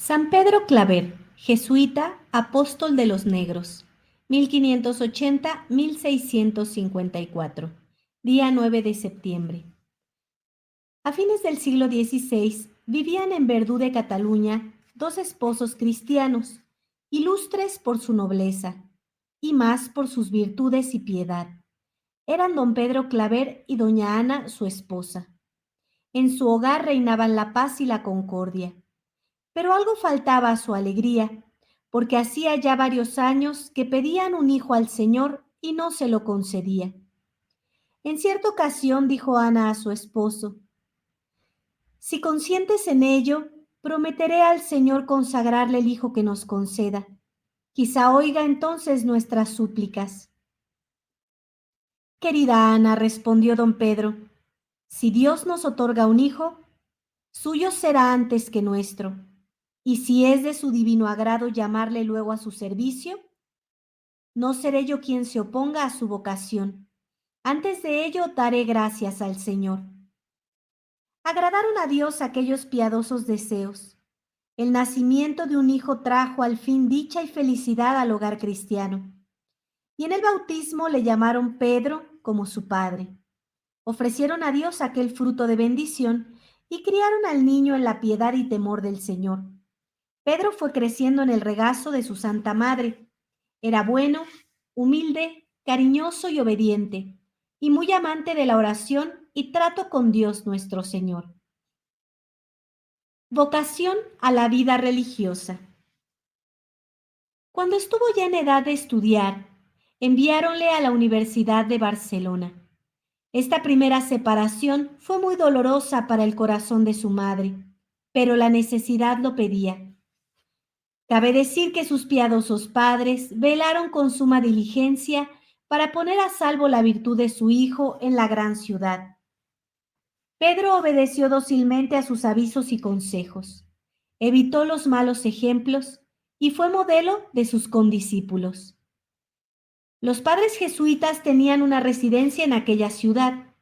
San Pedro Claver, jesuita, apóstol de los negros, 1580-1654, día 9 de septiembre. A fines del siglo XVI vivían en Verdú de Cataluña dos esposos cristianos, ilustres por su nobleza y más por sus virtudes y piedad. Eran don Pedro Claver y doña Ana, su esposa. En su hogar reinaban la paz y la concordia. Pero algo faltaba a su alegría, porque hacía ya varios años que pedían un hijo al Señor y no se lo concedía. En cierta ocasión dijo Ana a su esposo: «Si consientes en ello, prometeré al Señor consagrarle el hijo que nos conceda. Quizá oiga entonces nuestras súplicas». «Querida Ana», respondió don Pedro, «si Dios nos otorga un hijo, suyo será antes que nuestro. Y si es de su divino agrado llamarle luego a su servicio, no seré yo quien se oponga a su vocación. Antes de ello daré gracias al Señor». Agradaron a Dios aquellos piadosos deseos. El nacimiento de un hijo trajo al fin dicha y felicidad al hogar cristiano. Y en el bautismo le llamaron Pedro como su padre. Ofrecieron a Dios aquel fruto de bendición y criaron al niño en la piedad y temor del Señor. Pedro fue creciendo en el regazo de su Santa Madre. Era bueno, humilde, cariñoso y obediente, y muy amante de la oración y trato con Dios nuestro Señor. Vocación a la vida religiosa. Cuando estuvo ya en edad de estudiar, enviáronle a la Universidad de Barcelona. Esta primera separación fue muy dolorosa para el corazón de su madre, pero la necesidad lo pedía. Cabe decir que sus piadosos padres velaron con suma diligencia para poner a salvo la virtud de su hijo en la gran ciudad. Pedro obedeció dócilmente a sus avisos y consejos, evitó los malos ejemplos y fue modelo de sus condiscípulos. Los padres jesuitas tenían una residencia en aquella ciudad.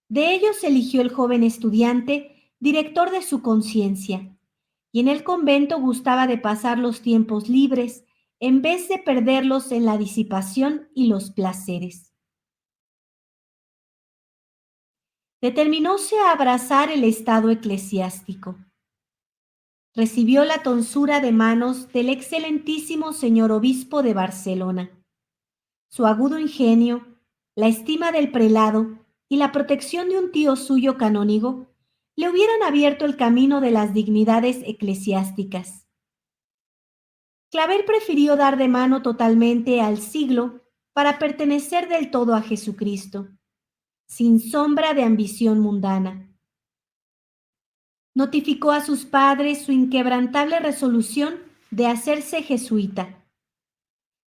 De ellos eligió el joven estudiante director de su conciencia, y en el convento gustaba de pasar los tiempos libres en vez de perderlos en la disipación y los placeres. Determinóse a abrazar el estado eclesiástico. Recibió la tonsura de manos del excelentísimo señor obispo de Barcelona. Su agudo ingenio, la estima del prelado y la protección de un tío suyo canónigo le hubieran abierto el camino de las dignidades eclesiásticas. Claver prefirió dar de mano totalmente al siglo para pertenecer del todo a Jesucristo, sin sombra de ambición mundana. Notificó a sus padres su inquebrantable resolución de hacerse jesuita.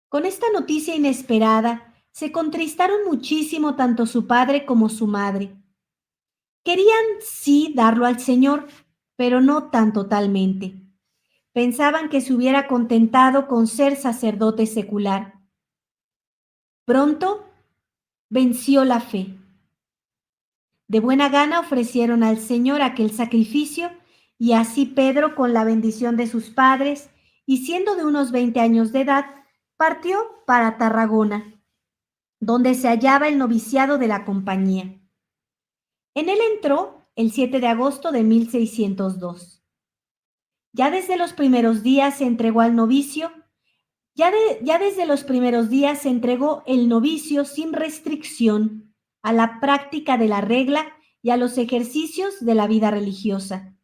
Con esta noticia inesperada, se contristaron muchísimo tanto su padre como su madre. Querían, sí, darlo al Señor, pero no tan totalmente. Pensaban que se hubiera contentado con ser sacerdote secular. Pronto venció la fe. De buena gana ofrecieron al Señor aquel sacrificio, y así Pedro, con la bendición de sus padres, y siendo de unos 20 años de edad, partió para Tarragona, donde se hallaba el noviciado de la compañía. En él entró el 7 de agosto de 1602. Ya desde los primeros días se entregó al novicio, ya desde los primeros días se entregó el novicio sin restricción a la práctica de la regla y a los ejercicios de la vida religiosa.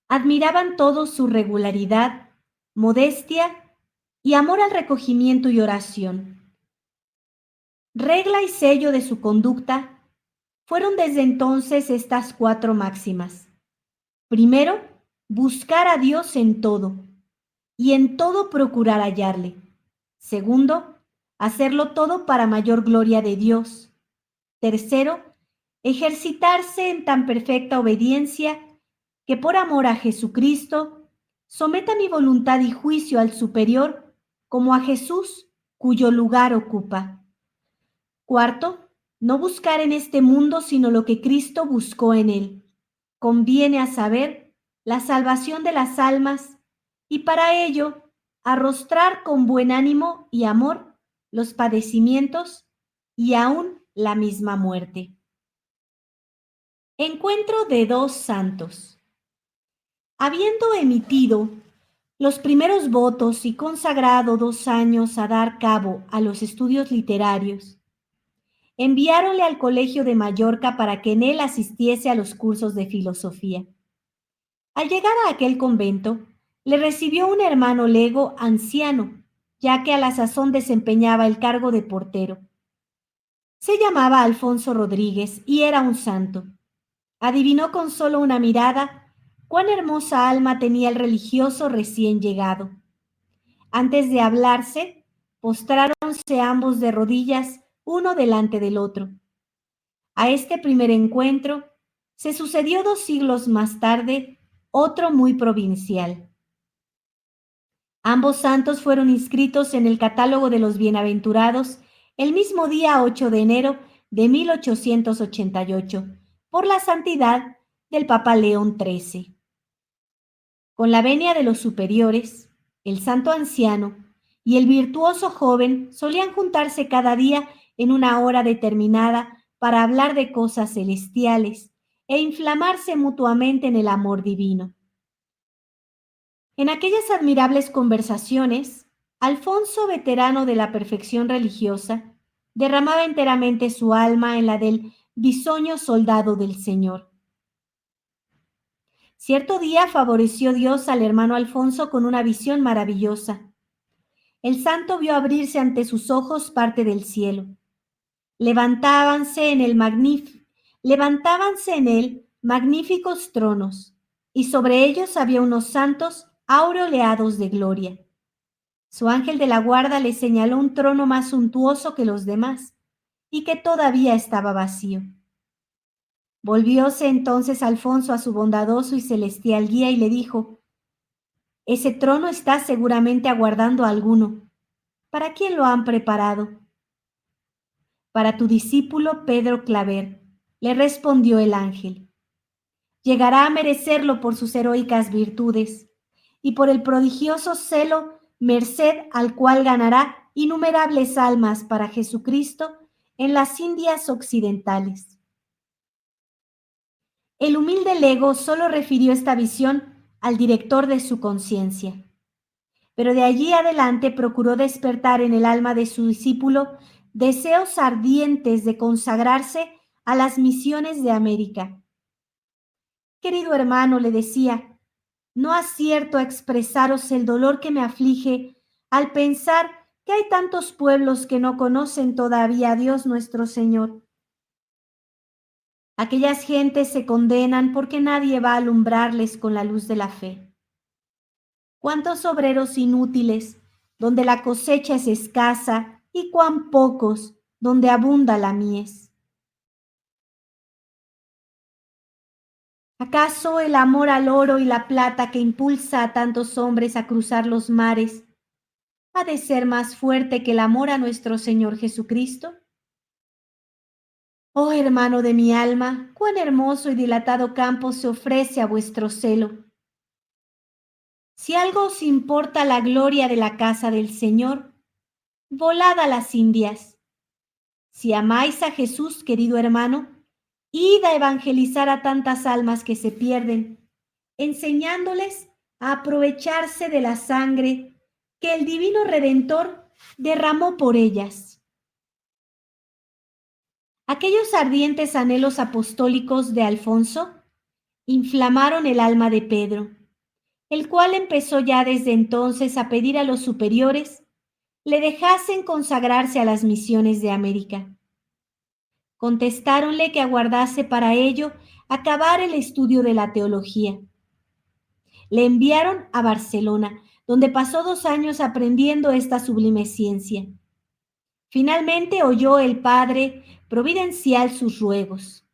Admiraban todos su regularidad, modestia y amor al recogimiento y oración. Regla y sello de su conducta fueron desde entonces estas 4 máximas. Primero, buscar a Dios en todo, y en todo procurar hallarle. Segundo, hacerlo todo para mayor gloria de Dios. Tercero, ejercitarse en tan perfecta obediencia que por amor a Jesucristo someta mi voluntad y juicio al superior como a Jesús, cuyo lugar ocupa. Cuarto, no buscar en este mundo sino lo que Cristo buscó en él. Conviene a saber la salvación de las almas, y para ello arrostrar con buen ánimo y amor los padecimientos y aún la misma muerte. Encuentro de dos santos. Habiendo emitido los primeros votos y consagrado 2 años a dar cabo a los estudios literarios, enviáronle al Colegio de Mallorca para que en él asistiese a los cursos de filosofía. Al llegar a aquel convento, le recibió un hermano lego anciano, ya que a la sazón desempeñaba el cargo de portero. Se llamaba Alfonso Rodríguez y era un santo. Adivinó con solo una mirada cuán hermosa alma tenía el religioso recién llegado. Antes de hablarse, postráronse ambos de rodillas, uno delante del otro. A este primer encuentro se sucedió 2 siglos más tarde otro muy provincial. Ambos santos fueron inscritos en el catálogo de los bienaventurados el mismo día 8 de enero de 1888 por la santidad del Papa León XIII. Con la venia de los superiores, el santo anciano y el virtuoso joven solían juntarse cada día en una hora determinada para hablar de cosas celestiales e inflamarse mutuamente en el amor divino. En aquellas admirables conversaciones, Alfonso, veterano de la perfección religiosa, derramaba enteramente su alma en la del bisoño soldado del Señor. Cierto día favoreció Dios al hermano Alfonso con una visión maravillosa. El santo vio abrirse ante sus ojos parte del cielo. Levantábanse en él magníficos tronos, y sobre ellos había unos santos aureoleados de gloria. Su ángel de la guarda le señaló un trono más suntuoso que los demás, y que todavía estaba vacío. Volvióse entonces Alfonso a su bondadoso y celestial guía y le dijo: ese trono está seguramente aguardando a alguno. ¿Para quién lo han preparado? Para tu discípulo Pedro Claver, le respondió el ángel. Llegará a merecerlo por sus heroicas virtudes y por el prodigioso celo, merced al cual ganará innumerables almas para Jesucristo en las Indias occidentales. El humilde lego solo refirió esta visión al director de su conciencia, pero de allí adelante procuró despertar en el alma de su discípulo deseos ardientes de consagrarse a las misiones de América. Querido hermano, le decía, no acierto a expresaros el dolor que me aflige al pensar que hay tantos pueblos que no conocen todavía a Dios nuestro Señor. Aquellas gentes se condenan porque nadie va a alumbrarles con la luz de la fe. ¿Cuántos obreros inútiles, donde la cosecha es escasa, y cuán pocos, donde abunda la mies? ¿Acaso el amor al oro y la plata que impulsa a tantos hombres a cruzar los mares ha de ser más fuerte que el amor a nuestro Señor Jesucristo? Oh hermano de mi alma, cuán hermoso y dilatado campo se ofrece a vuestro celo. Si algo os importa la gloria de la casa del Señor, volad a las Indias. Si amáis a Jesús, querido hermano, id a evangelizar a tantas almas que se pierden, enseñándoles a aprovecharse de la sangre que el divino Redentor derramó por ellas. Aquellos ardientes anhelos apostólicos de Alfonso inflamaron el alma de Pedro, el cual empezó ya desde entonces a pedir a los superiores le dejasen consagrarse a las misiones de América. Contestáronle que aguardase para ello acabar el estudio de la teología. Le enviaron a Barcelona, donde pasó 2 años aprendiendo esta sublime ciencia. Finalmente oyó el padre providencial sus ruegos.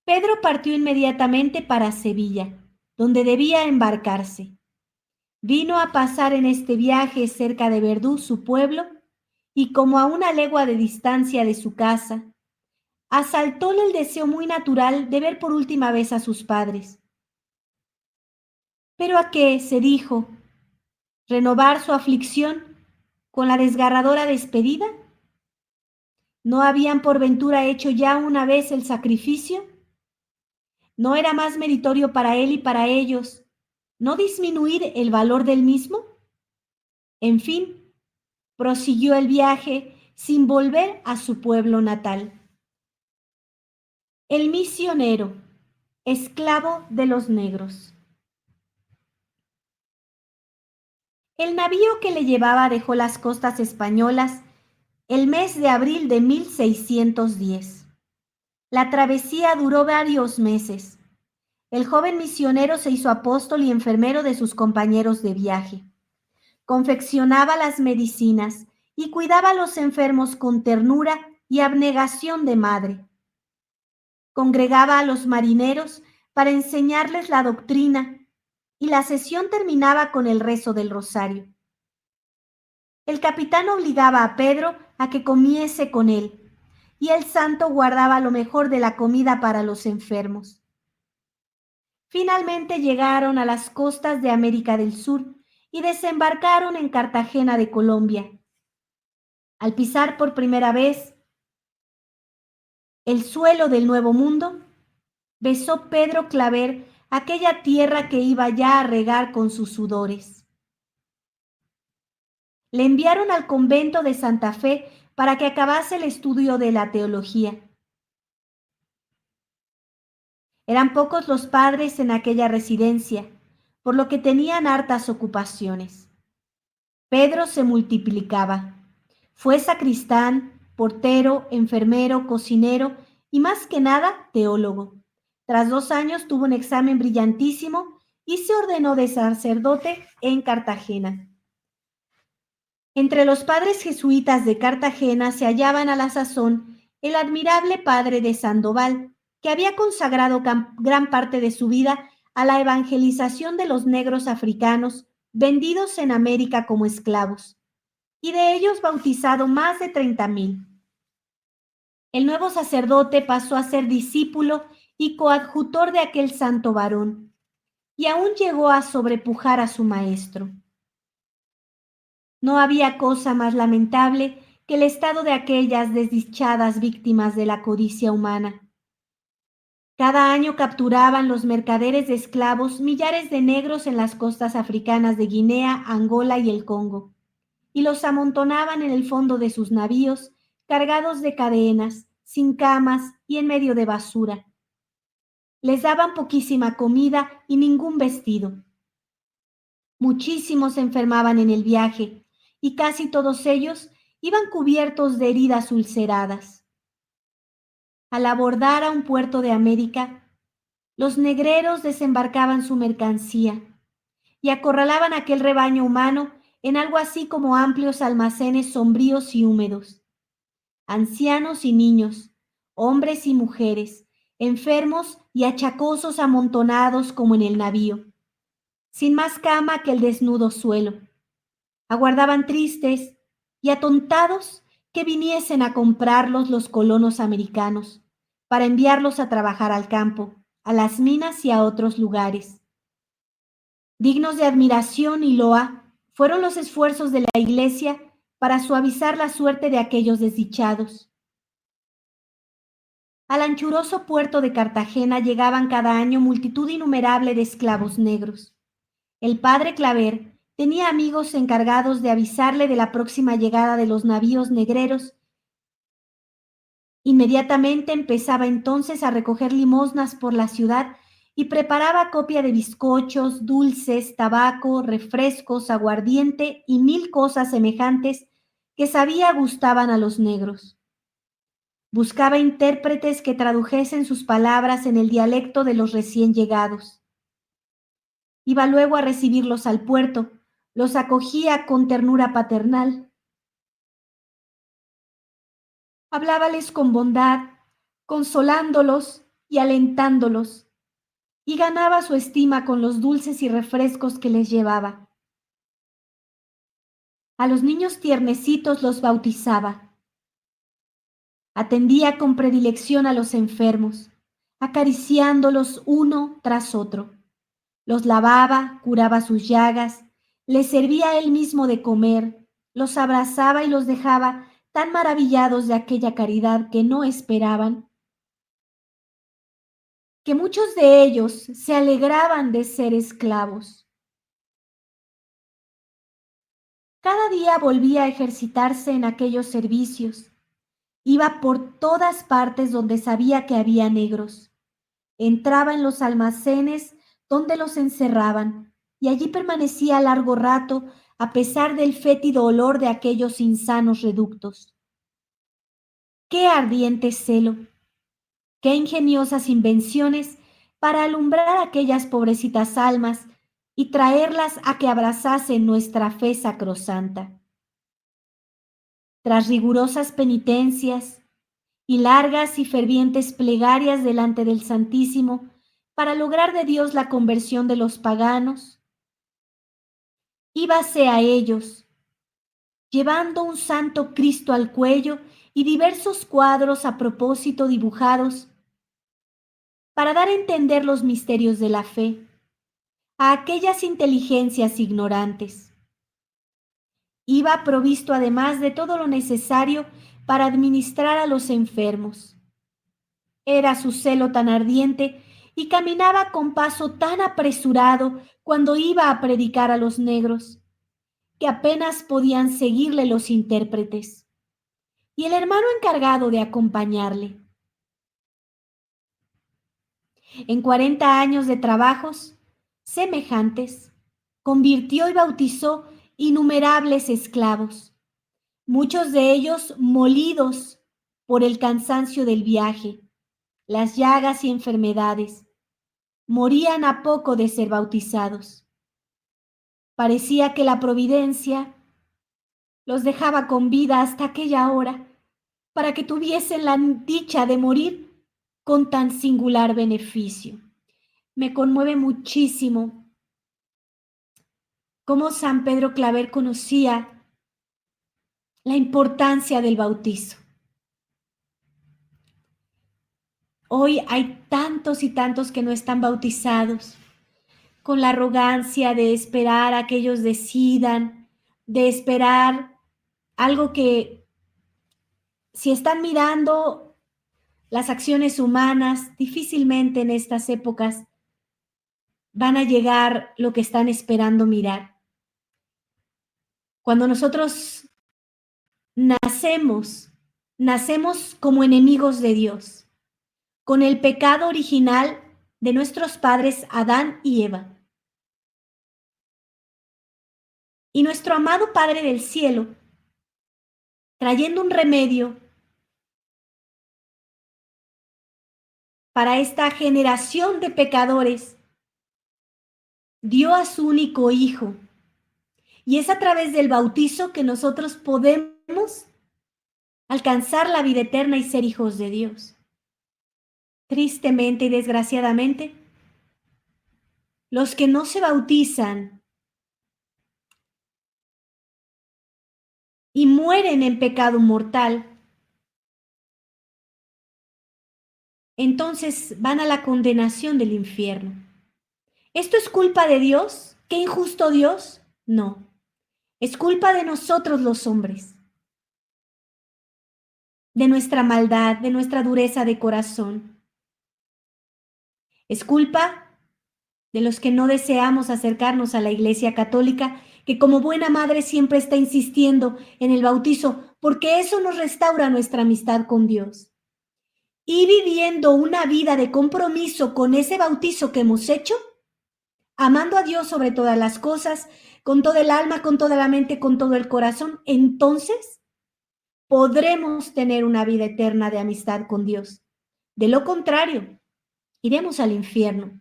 Pedro partió inmediatamente para Sevilla, donde debía embarcarse. Vino a pasar en este viaje cerca de Verdú, su pueblo, y como a 1 legua de distancia de su casa, asaltóle el deseo muy natural de ver por última vez a sus padres. ¿Pero a qué? Se dijo. ¿Renovar su aflicción con la desgarradora despedida? ¿No habían por ventura hecho ya una vez el sacrificio? ¿No era más meritorio para él y para ellos no disminuir el valor del mismo? En fin, prosiguió el viaje sin volver a su pueblo natal. El misionero, esclavo de los negros. El navío que le llevaba dejó las costas españolas el mes de abril de 1610. La travesía duró varios meses. El joven misionero se hizo apóstol y enfermero de sus compañeros de viaje. Confeccionaba las medicinas y cuidaba a los enfermos con ternura y abnegación de madre. Congregaba a los marineros para enseñarles la doctrina y la sesión terminaba con el rezo del rosario. El capitán obligaba a Pedro a que comiese con él, y el santo guardaba lo mejor de la comida para los enfermos. Finalmente llegaron a las costas de América del Sur y desembarcaron en Cartagena de Colombia. Al pisar por primera vez el suelo del Nuevo Mundo, besó Pedro Claver aquella tierra que iba ya a regar con sus sudores. Le enviaron al convento de Santa Fe para que acabase el estudio de la teología. Eran pocos los padres en aquella residencia, por lo que tenían hartas ocupaciones. Pedro se multiplicaba. Fue sacristán, portero, enfermero, cocinero y más que nada teólogo. Tras 2 años tuvo un examen brillantísimo y se ordenó de sacerdote en Cartagena. Entre los padres jesuitas de Cartagena se hallaban a la sazón el admirable padre de Sandoval, que había consagrado gran parte de su vida a la evangelización de los negros africanos vendidos en América como esclavos, y de ellos bautizado más de 30,000. El nuevo sacerdote pasó a ser discípulo y coadjutor de aquel santo varón, y aún llegó a sobrepujar a su maestro. No había cosa más lamentable que el estado de aquellas desdichadas víctimas de la codicia humana. Cada año capturaban los mercaderes de esclavos millares de negros en las costas africanas de Guinea, Angola y el Congo, y los amontonaban en el fondo de sus navíos, cargados de cadenas, sin camas y en medio de basura. Les daban poquísima comida y ningún vestido. Muchísimos se enfermaban en el viaje, y casi todos ellos iban cubiertos de heridas ulceradas. Al abordar a un puerto de América, los negreros desembarcaban su mercancía y acorralaban aquel rebaño humano en algo así como amplios almacenes sombríos y húmedos. Ancianos y niños, hombres y mujeres, enfermos y achacosos amontonados como en el navío, sin más cama que el desnudo suelo. Aguardaban tristes y atontados que viniesen a comprarlos los colonos americanos para enviarlos a trabajar al campo, a las minas y a otros lugares. Dignos de admiración y loa fueron los esfuerzos de la Iglesia para suavizar la suerte de aquellos desdichados. Al anchuroso puerto de Cartagena llegaban cada año multitud innumerable de esclavos negros. El padre Claver tenía amigos encargados de avisarle de la próxima llegada de los navíos negreros. Inmediatamente empezaba entonces a recoger limosnas por la ciudad y preparaba copia de bizcochos, dulces, tabaco, refrescos, aguardiente y 1000 cosas semejantes que sabía gustaban a los negros. Buscaba intérpretes que tradujesen sus palabras en el dialecto de los recién llegados. Iba luego a recibirlos al puerto, los acogía con ternura paternal. Hablábales con bondad, consolándolos y alentándolos, y ganaba su estima con los dulces y refrescos que les llevaba. A los niños tiernecitos los bautizaba. Atendía con predilección a los enfermos, acariciándolos uno tras otro. Los lavaba, curaba sus llagas, les servía él mismo de comer, los abrazaba y los dejaba tan maravillados de aquella caridad que no esperaban, que muchos de ellos se alegraban de ser esclavos. Cada día volvía a ejercitarse en aquellos servicios. Iba por todas partes donde sabía que había negros. Entraba en los almacenes donde los encerraban y allí permanecía largo rato a pesar del fétido olor de aquellos insanos reductos. ¡Qué ardiente celo! ¡Qué ingeniosas invenciones para alumbrar aquellas pobrecitas almas y traerlas a que abrazasen nuestra fe sacrosanta! Tras rigurosas penitencias y largas y fervientes plegarias delante del Santísimo para lograr de Dios la conversión de los paganos, íbase a ellos, llevando un santo Cristo al cuello y diversos cuadros a propósito dibujados para dar a entender los misterios de la fe a aquellas inteligencias ignorantes. Iba provisto además de todo lo necesario para administrar a los enfermos. Era su celo tan ardiente y caminaba con paso tan apresurado cuando iba a predicar a los negros, que apenas podían seguirle los intérpretes, y el hermano encargado de acompañarle. En 40 años de trabajos semejantes, convirtió y bautizó innumerables esclavos, muchos de ellos molidos por el cansancio del viaje, las llagas y enfermedades. Morían a poco de ser bautizados. Parecía que la providencia los dejaba con vida hasta aquella hora para que tuviesen la dicha de morir con tan singular beneficio. Me conmueve muchísimo cómo San Pedro Claver conocía la importancia del bautizo. Hoy hay tantos y tantos que no están bautizados, con la arrogancia de esperar a que ellos decidan, de esperar algo que, si están mirando las acciones humanas, difícilmente en estas épocas van a llegar lo que están esperando mirar. Cuando nosotros nacemos como enemigos de Dios, con el pecado original de nuestros padres Adán y Eva. Y nuestro amado Padre del Cielo, trayendo un remedio para esta generación de pecadores, dio a su único Hijo. Y es a través del bautizo que nosotros podemos alcanzar la vida eterna y ser hijos de Dios. Tristemente y desgraciadamente, los que no se bautizan y mueren en pecado mortal, entonces van a la condenación del infierno. ¿Esto es culpa de Dios? ¿Qué injusto Dios? No. Es culpa de nosotros los hombres, de nuestra maldad, de nuestra dureza de corazón. Es culpa de los que no deseamos acercarnos a la Iglesia Católica, que como buena madre siempre está insistiendo en el bautizo, porque eso nos restaura nuestra amistad con Dios. Y viviendo una vida de compromiso con ese bautizo que hemos hecho, amando a Dios sobre todas las cosas, con toda el alma, con toda la mente, con todo el corazón, entonces podremos tener una vida eterna de amistad con Dios. De lo contrario, iremos al infierno.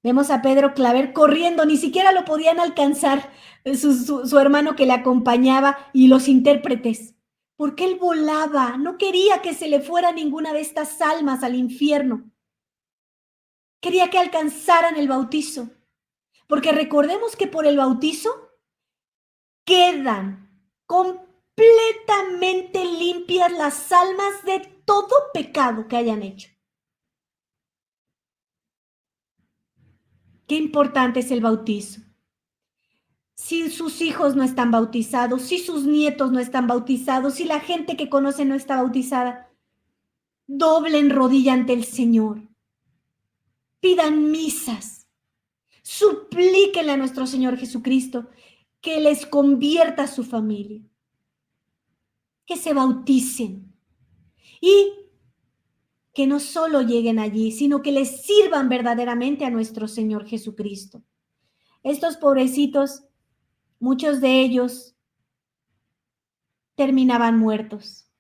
Vemos a Pedro Claver corriendo, ni siquiera lo podían alcanzar su hermano que le acompañaba y los intérpretes, porque él volaba, no quería que se le fuera ninguna de estas almas al infierno. Quería que alcanzaran el bautizo, porque recordemos que por el bautizo quedan completamente completamente limpias las almas de todo pecado que hayan hecho. Qué importante es el bautizo. Si sus hijos no están bautizados, si sus nietos no están bautizados, si la gente que conoce no está bautizada, doblen rodilla ante el Señor. Pidan misas. Suplíquenle a nuestro Señor Jesucristo que les convierta a su familia. Que se bauticen. Y que no solo lleguen allí, sino que les sirvan verdaderamente a nuestro Señor Jesucristo. Estos pobrecitos, muchos de ellos terminaban muertos.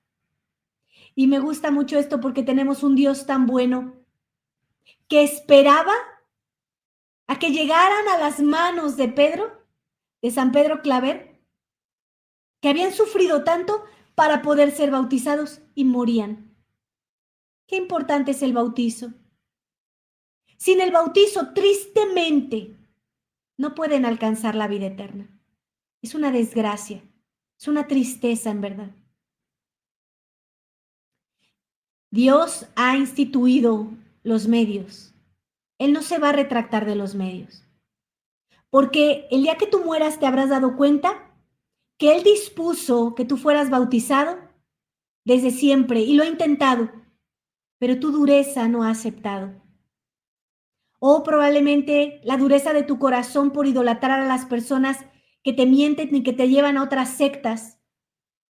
Y me gusta mucho esto porque tenemos un Dios tan bueno que esperaba a que llegaran a las manos de Pedro, de San Pedro Claver, que habían sufrido tanto para poder ser bautizados y morían. Qué importante es el bautizo. Sin el bautizo, tristemente, no pueden alcanzar la vida eterna. Es una desgracia, es una tristeza en verdad. Dios ha instituido los medios. Él no se va a retractar de los medios. Porque el día que tú mueras te habrás dado cuenta que Él dispuso que tú fueras bautizado desde siempre y lo ha intentado, pero tu dureza no ha aceptado. O probablemente la dureza de tu corazón por idolatrar a las personas que te mienten y que te llevan a otras sectas.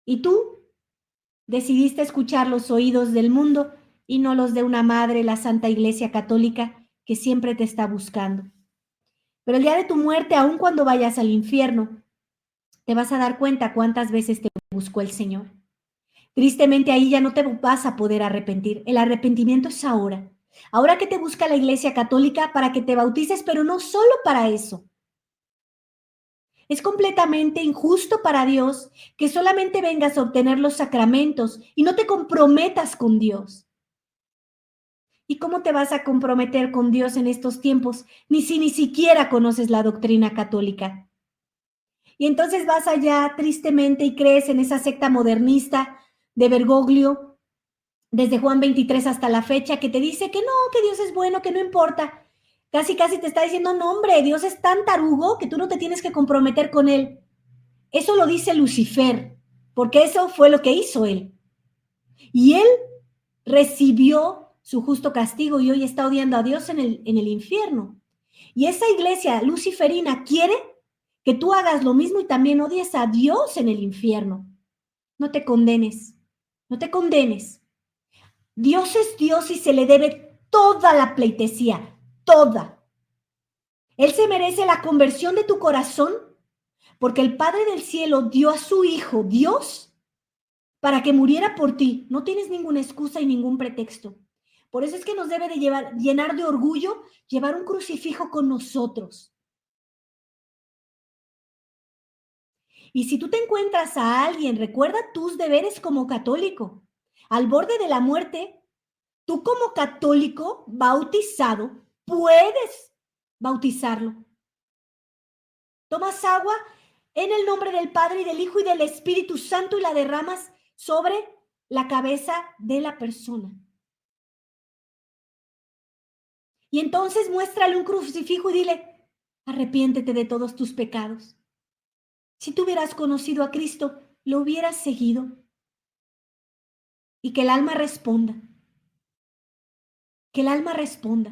Y tú decidiste escuchar los oídos del mundo y no los de una madre, la Santa Iglesia Católica, que siempre te está buscando. Pero el día de tu muerte, aun cuando vayas al infierno, te vas a dar cuenta cuántas veces te buscó el Señor. Tristemente ahí ya no te vas a poder arrepentir. El arrepentimiento es ahora. Ahora que te busca la Iglesia Católica para que te bautices, pero no solo para eso. Es completamente injusto para Dios que solamente vengas a obtener los sacramentos y no te comprometas con Dios. ¿Y cómo te vas a comprometer con Dios en estos tiempos? Ni siquiera conoces la doctrina católica. Y entonces vas allá tristemente y crees en esa secta modernista de Bergoglio, desde Juan 23 hasta la fecha, que te dice que no, que Dios es bueno, que no importa. Casi te está diciendo, no hombre, Dios es tan tarugo que tú no te tienes que comprometer con Él. Eso lo dice Lucifer, porque eso fue lo que hizo Él. Y Él recibió su justo castigo y hoy está odiando a Dios en el infierno. Y esa iglesia luciferina quiere que tú hagas lo mismo y también odies a Dios en el infierno. No te condenes, no te condenes. Dios es Dios y se le debe toda la pleitesía, toda. Él se merece la conversión de tu corazón porque el Padre del cielo dio a su Hijo, Dios, para que muriera por ti. No tienes ninguna excusa y ningún pretexto. Por eso es que nos debe de llenar de orgullo llevar un crucifijo con nosotros. Y si tú te encuentras a alguien, recuerda tus deberes como católico. Al borde de la muerte, tú como católico bautizado puedes bautizarlo. Tomas agua en el nombre del Padre y del Hijo y del Espíritu Santo y la derramas sobre la cabeza de la persona. Y entonces muéstrale un crucifijo y dile, arrepiéntete de todos tus pecados. Si tú hubieras conocido a Cristo, lo hubieras seguido. Y que el alma responda. Que el alma responda.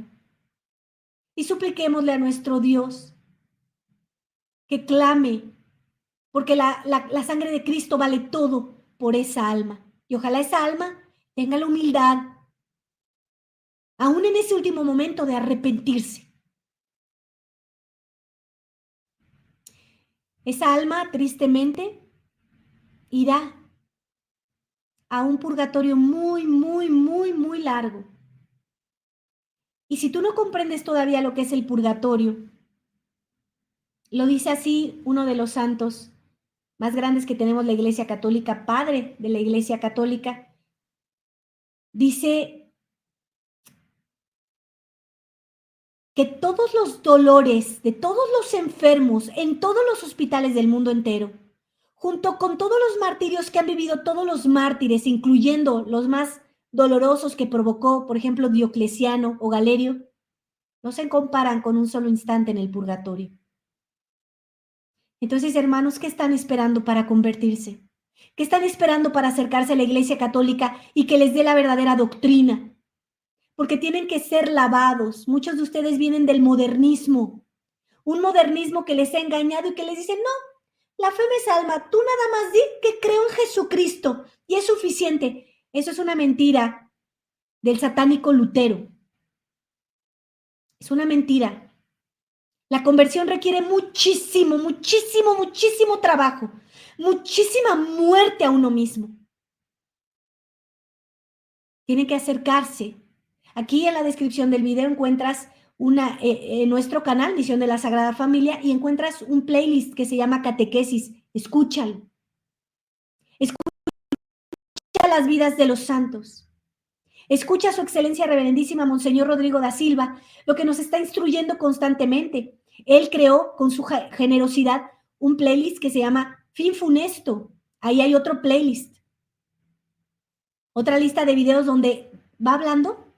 Y supliquémosle a nuestro Dios que clame, porque la sangre de Cristo vale todo por esa alma. Y ojalá esa alma tenga la humildad, aún en ese último momento, de arrepentirse. Esa alma, tristemente, irá a un purgatorio muy, muy, muy, muy largo. Y si tú no comprendes todavía lo que es el purgatorio, lo dice así uno de los santos más grandes que tenemos la Iglesia Católica, padre de la Iglesia Católica, dice que todos los dolores de todos los enfermos en todos los hospitales del mundo entero, junto con todos los martirios que han vivido todos los mártires, incluyendo los más dolorosos que provocó, por ejemplo, Diocleciano o Galerio, no se comparan con un solo instante en el purgatorio. Entonces, hermanos, ¿qué están esperando para convertirse? ¿Qué están esperando para acercarse a la Iglesia Católica y que les dé la verdadera doctrina? Porque tienen que ser lavados. Muchos de ustedes vienen del modernismo, un modernismo que les ha engañado y que les dice, no, la fe me salva, tú nada más di que creo en Jesucristo y es suficiente. Eso es una mentira del satánico Lutero. Es una mentira. La conversión requiere muchísimo, muchísimo, muchísimo trabajo, muchísima muerte a uno mismo. Tienen que acercarse. Aquí en la descripción del video encuentras en nuestro canal, Misión de la Sagrada Familia, y encuentras un playlist que se llama Catequesis. Escúchalo. Escucha las vidas de los santos. Escucha a su excelencia reverendísima Monseñor Rodrigo da Silva, lo que nos está instruyendo constantemente. Él creó con su generosidad un playlist que se llama Fin Funesto. Ahí hay otro playlist. Otra lista de videos donde va hablando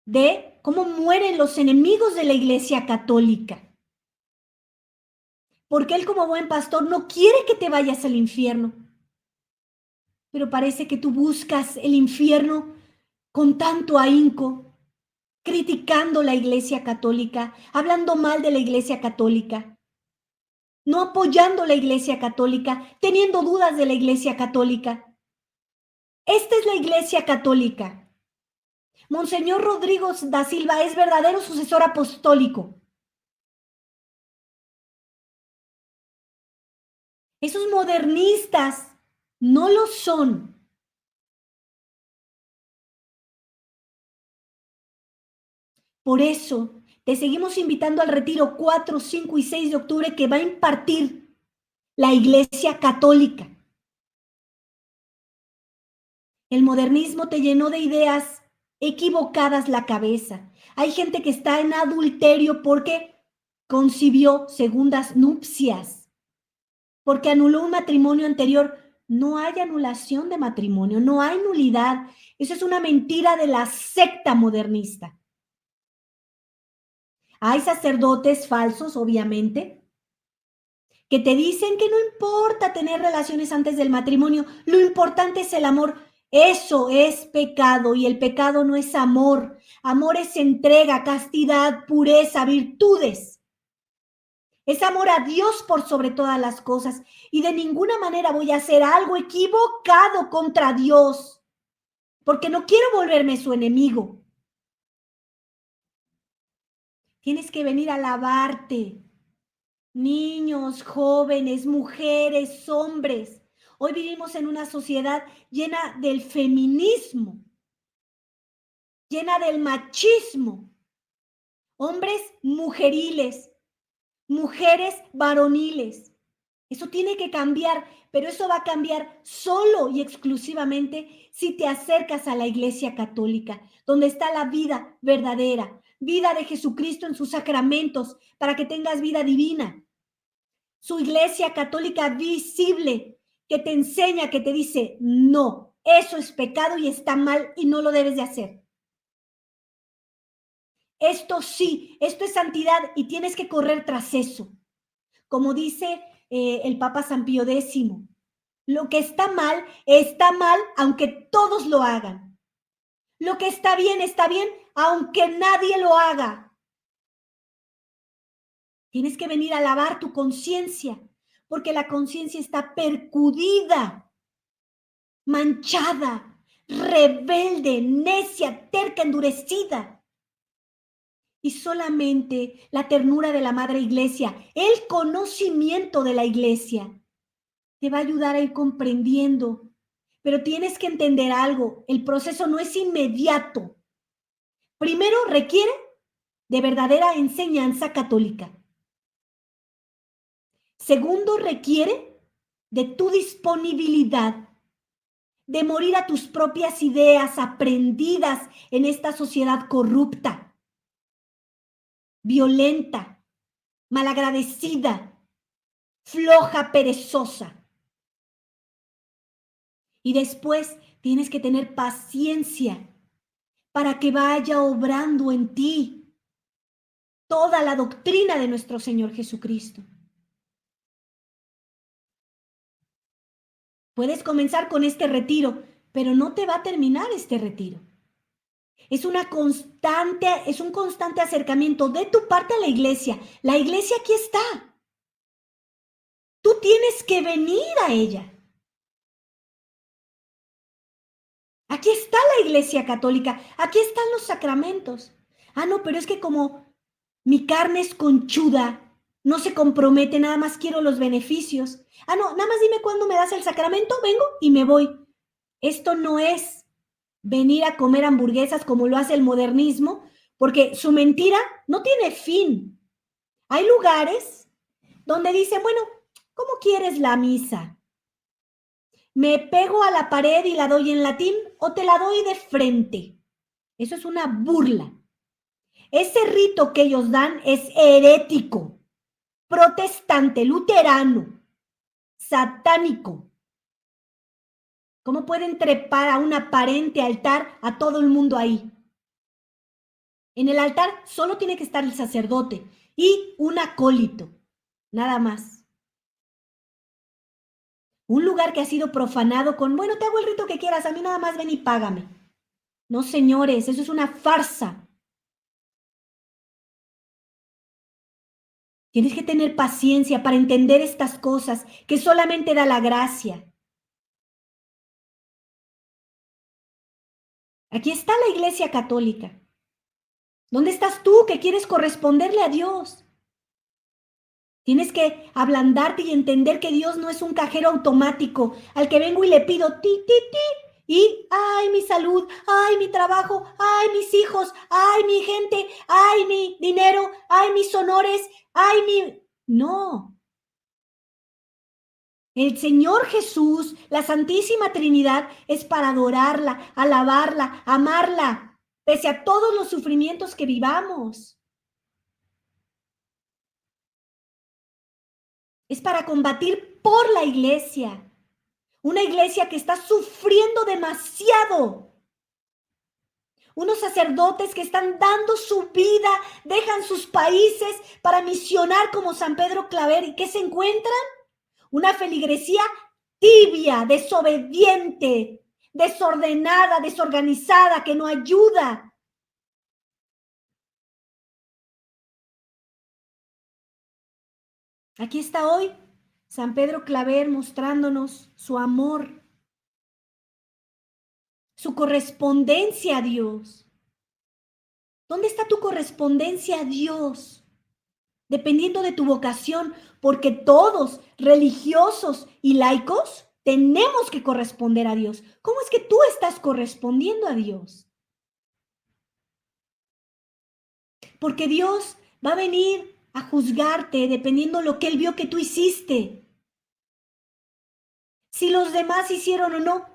de cómo mueren los enemigos de la Iglesia Católica. Porque él como buen pastor no quiere que te vayas al infierno. Pero parece que tú buscas el infierno con tanto ahínco, criticando la Iglesia Católica, hablando mal de la Iglesia Católica, no apoyando la Iglesia Católica, teniendo dudas de la Iglesia Católica. Esta es la Iglesia Católica. Monseñor Rodrigo da Silva es verdadero sucesor apostólico. Esos modernistas no lo son. Por eso te seguimos invitando al retiro 4, 5 y 6 de octubre que va a impartir la Iglesia Católica. El modernismo te llenó de ideas equivocadas la cabeza. Hay gente que está en adulterio porque concibió segundas nupcias, porque anuló un matrimonio anterior. No hay anulación de matrimonio, no hay nulidad. Eso es una mentira de la secta modernista. Hay sacerdotes falsos, obviamente, que te dicen que no importa tener relaciones antes del matrimonio, lo importante es el amor. Eso es pecado y el pecado no es amor. Amor es entrega, castidad, pureza, virtudes. Es amor a Dios por sobre todas las cosas y de ninguna manera voy a hacer algo equivocado contra Dios porque no quiero volverme su enemigo. Tienes que venir a lavarte. Niños, jóvenes, mujeres, hombres. Hoy vivimos en una sociedad llena del feminismo, llena del machismo. Hombres mujeriles, mujeres varoniles. Eso tiene que cambiar, pero eso va a cambiar solo y exclusivamente si te acercas a la Iglesia Católica, donde está la vida verdadera, vida de Jesucristo en sus sacramentos, para que tengas vida divina. Su Iglesia Católica visible, que te enseña, que te dice, no, eso es pecado y está mal y no lo debes de hacer. Esto sí, esto es santidad y tienes que correr tras eso. Como dice el Papa San Pío X, lo que está mal, aunque todos lo hagan. Lo que está bien, aunque nadie lo haga. Tienes que venir a lavar tu conciencia, porque la conciencia está percudida, manchada, rebelde, necia, terca, endurecida. Y solamente la ternura de la Madre Iglesia, el conocimiento de la Iglesia, te va a ayudar a ir comprendiendo. Pero tienes que entender algo, el proceso no es inmediato. Primero requiere de verdadera enseñanza católica. Segundo, requiere de tu disponibilidad, de morir a tus propias ideas aprendidas en esta sociedad corrupta, violenta, malagradecida, floja, perezosa. Y después tienes que tener paciencia para que vaya obrando en ti toda la doctrina de nuestro Señor Jesucristo. Puedes comenzar con este retiro, pero no te va a terminar este retiro. Es un constante acercamiento de tu parte a la iglesia. La iglesia aquí está. Tú tienes que venir a ella. Aquí está la iglesia católica. Aquí están los sacramentos. Ah, no, pero es que como mi carne es conchuda, no se compromete, nada más quiero los beneficios. Ah, no, nada más dime cuándo me das el sacramento, vengo y me voy. Esto no es venir a comer hamburguesas como lo hace el modernismo, porque su mentira no tiene fin. Hay lugares donde dicen, bueno, ¿cómo quieres la misa? ¿Me pego a la pared y la doy en latín o te la doy de frente? Eso es una burla. Ese rito que ellos dan es herético, protestante, luterano, satánico. ¿Cómo pueden trepar a un aparente altar a todo el mundo ahí? En el altar solo tiene que estar el sacerdote y un acólito, nada más. Un lugar que ha sido profanado con, bueno, te hago el rito que quieras, a mí nada más ven y págame. No, señores, eso es una farsa. Tienes que tener paciencia para entender estas cosas que solamente da la gracia. Aquí está la Iglesia Católica. ¿Dónde estás tú que quieres corresponderle a Dios? Tienes que ablandarte y entender que Dios no es un cajero automático al que vengo y le pido ti, ti, ti, y ay, mi salud, ay, mi trabajo, ay, mis hijos, ay, mi gente, ay, mi dinero, ay, mis honores, ay, mi... No. El Señor Jesús, la Santísima Trinidad, es para adorarla, alabarla, amarla, pese a todos los sufrimientos que vivamos. Es para combatir por la iglesia. Una iglesia que está sufriendo demasiado. Unos sacerdotes que están dando su vida, dejan sus países para misionar como San Pedro Claver. ¿Y qué se encuentran? Una feligresía tibia, desobediente, desordenada, desorganizada, que no ayuda. Aquí está hoy San Pedro Claver mostrándonos su amor, su correspondencia a Dios. ¿Dónde está tu correspondencia a Dios? Dependiendo de tu vocación, porque todos, religiosos y laicos, tenemos que corresponder a Dios. ¿Cómo es que tú estás correspondiendo a Dios? Porque Dios va a venir a juzgarte dependiendo de lo que Él vio que tú hiciste. Si los demás hicieron o no,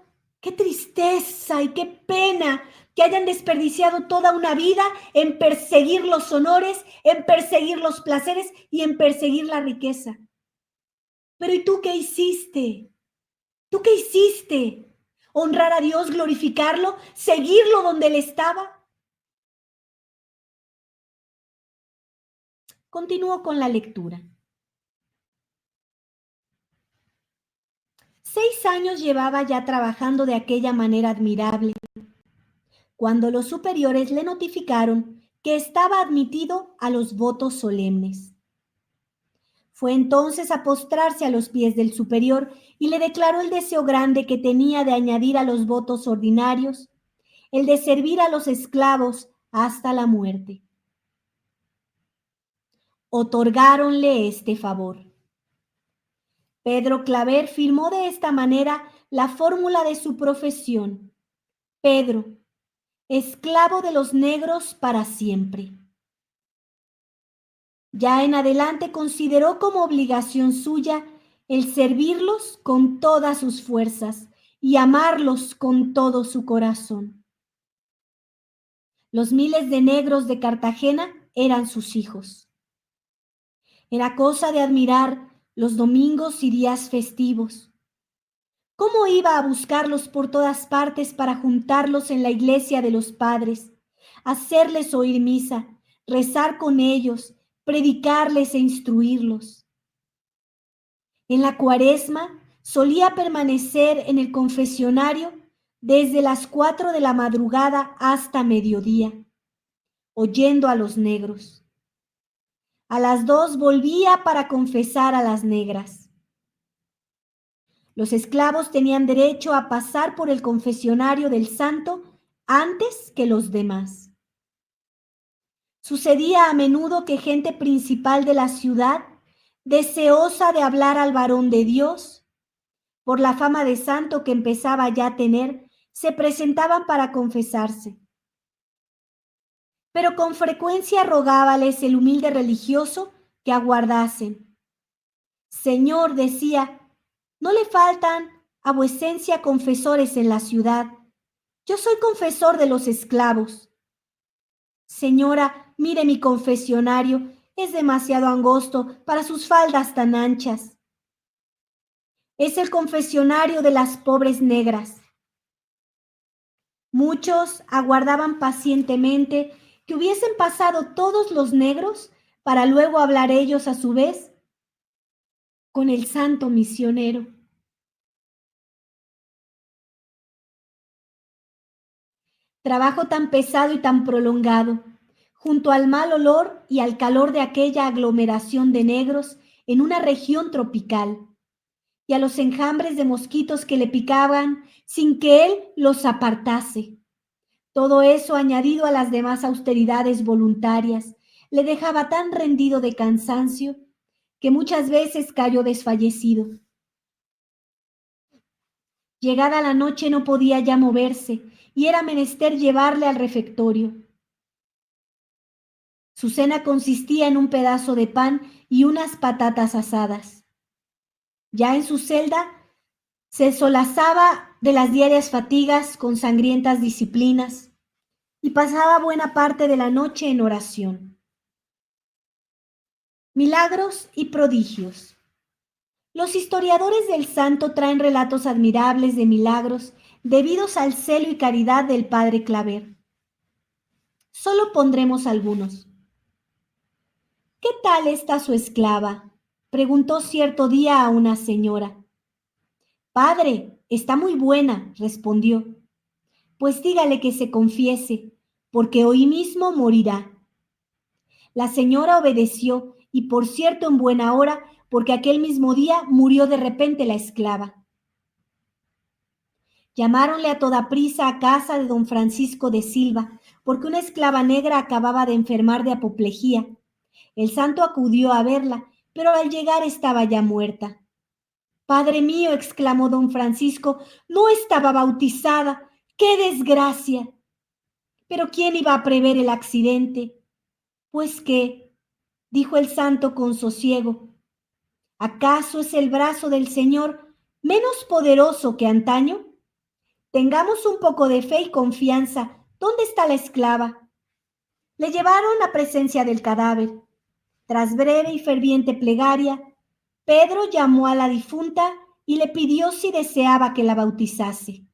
qué tristeza y qué pena que hayan desperdiciado toda una vida en perseguir los honores, en perseguir los placeres y en perseguir la riqueza. Pero ¿y tú qué hiciste? ¿Tú qué hiciste? ¿Honrar a Dios, glorificarlo, seguirlo donde Él estaba? Continúo con la lectura. 6 años llevaba ya trabajando de aquella manera admirable, cuando los superiores le notificaron que estaba admitido a los votos solemnes. Fue entonces a postrarse a los pies del superior y le declaró el deseo grande que tenía de añadir a los votos ordinarios el de servir a los esclavos hasta la muerte. Otorgáronle este favor. Pedro Claver firmó de esta manera la fórmula de su profesión: Pedro, esclavo de los negros para siempre. Ya en adelante consideró como obligación suya el servirlos con todas sus fuerzas y amarlos con todo su corazón. Los miles de negros de Cartagena eran sus hijos. Era cosa de admirar los domingos y días festivos, ¿Cómo iba a buscarlos por todas partes para juntarlos en la iglesia de los padres, hacerles oír misa, rezar con ellos, predicarles e instruirlos? En la Cuaresma solía permanecer en el confesionario desde las 4 de la madrugada hasta mediodía, oyendo a los negros. A las 2 volvía para confesar a las negras. Los esclavos tenían derecho a pasar por el confesionario del santo antes que los demás. Sucedía a menudo que gente principal de la ciudad, deseosa de hablar al varón de Dios, por la fama de santo que empezaba ya a tener, se presentaban para confesarse. Pero con frecuencia rogábales el humilde religioso que aguardasen. Señor, decía, no le faltan a vuecencia confesores en la ciudad. Yo soy confesor de los esclavos. Señora, mire mi confesionario, es demasiado angosto para sus faldas tan anchas. Es el confesionario de las pobres negras. Muchos aguardaban pacientemente que hubiesen pasado todos los negros para luego hablar ellos a su vez con el santo misionero. Trabajo tan pesado y tan prolongado, junto al mal olor y al calor de aquella aglomeración de negros en una región tropical, y a los enjambres de mosquitos que le picaban sin que él los apartase. Todo eso, añadido a las demás austeridades voluntarias, le dejaba tan rendido de cansancio que muchas veces cayó desfallecido. Llegada la noche no podía ya moverse y era menester llevarle al refectorio. Su cena consistía en un pedazo de pan y unas patatas asadas. Ya en su celda se solazaba de las diarias fatigas con sangrientas disciplinas y pasaba buena parte de la noche en oración. Milagros y prodigios. Los historiadores del santo traen relatos admirables de milagros debidos al celo y caridad del padre Claver. Solo pondremos algunos. ¿Qué tal está su esclava?, preguntó cierto día a una señora. Padre, está muy buena, respondió. Pues dígale que se confiese, porque hoy mismo morirá. La señora obedeció y por cierto en buena hora, porque aquel mismo día murió de repente la esclava. Llamáronle a toda prisa a casa de don Francisco de Silva, porque una esclava negra acababa de enfermar de apoplejía. El santo acudió a verla, pero al llegar estaba ya muerta. Padre mío, exclamó don Francisco, no estaba bautizada. ¡Qué desgracia! Pero ¿quién iba a prever el accidente? Pues qué, dijo el santo con sosiego. ¿Acaso es el brazo del Señor menos poderoso que antaño? Tengamos un poco de fe y confianza. ¿Dónde está la esclava? Le llevaron a presencia del cadáver. Tras breve y ferviente plegaria, Pedro llamó a la difunta y le pidió si deseaba que la bautizase.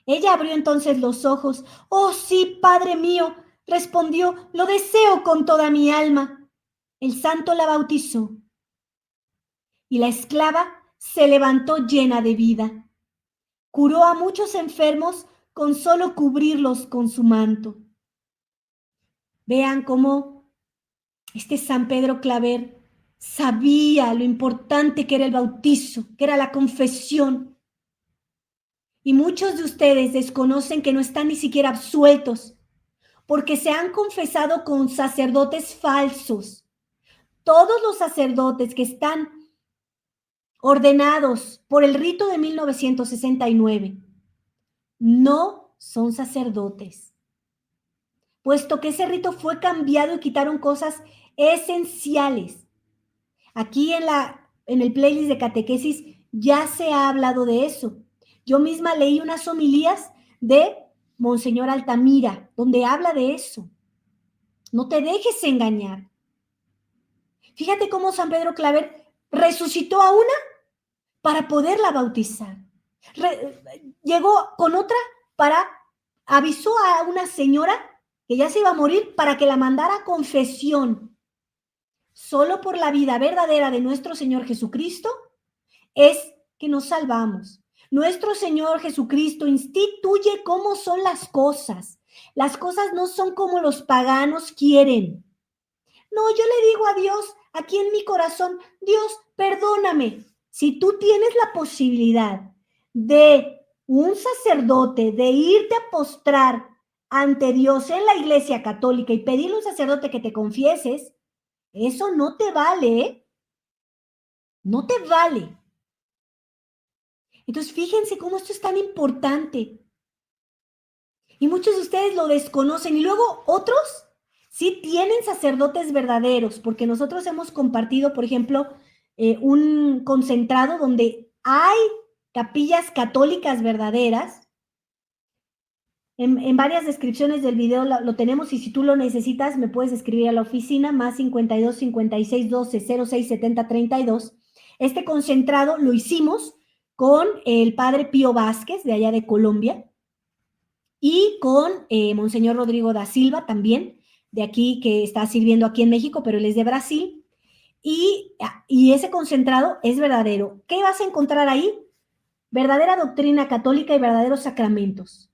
Ella abrió entonces los ojos. «Oh, sí, Padre mío», respondió, «lo deseo con toda mi alma». El santo la bautizó y la esclava se levantó llena de vida. Curó a muchos enfermos con solo cubrirlos con su manto. Vean cómo este San Pedro Claver sabía lo importante que era el bautizo, que era la confesión. Y muchos de ustedes desconocen que no están ni siquiera absueltos porque se han confesado con sacerdotes falsos. Todos los sacerdotes que están ordenados por el rito de 1969 no son sacerdotes, puesto que ese rito fue cambiado y quitaron cosas esenciales. Aquí en el playlist de catequesis ya se ha hablado de eso. Yo misma leí unas homilías de Monseñor Altamira, donde habla de eso. No te dejes engañar. Fíjate cómo San Pedro Claver resucitó a una para poderla bautizar. Llegó con otra avisó a una señora que ya se iba a morir para que la mandara a confesión. Solo por la vida verdadera de nuestro Señor Jesucristo es que nos salvamos. Nuestro Señor Jesucristo instituye cómo son las cosas. Las cosas no son como los paganos quieren. No, yo le digo a Dios, aquí en mi corazón, Dios, perdóname. Si tú tienes la posibilidad de un sacerdote, de irte a postrar ante Dios en la iglesia católica y pedirle a un sacerdote que te confieses, eso no te vale, ¿eh? No te vale. Entonces, fíjense cómo esto es tan importante. Y muchos de ustedes lo desconocen. Y luego otros sí tienen sacerdotes verdaderos, porque nosotros hemos compartido, por ejemplo, un concentrado donde hay capillas católicas verdaderas. En varias descripciones del video lo tenemos, y si tú lo necesitas me puedes escribir a la oficina, más 52 56 12 06 70 32. Este concentrado lo hicimos con el padre Pío Vázquez, de allá de Colombia, y con Monseñor Rodrigo da Silva, también, de aquí, que está sirviendo aquí en México, pero él es de Brasil, y ese concentrado es verdadero. ¿Qué vas a encontrar ahí? Verdadera doctrina católica y verdaderos sacramentos.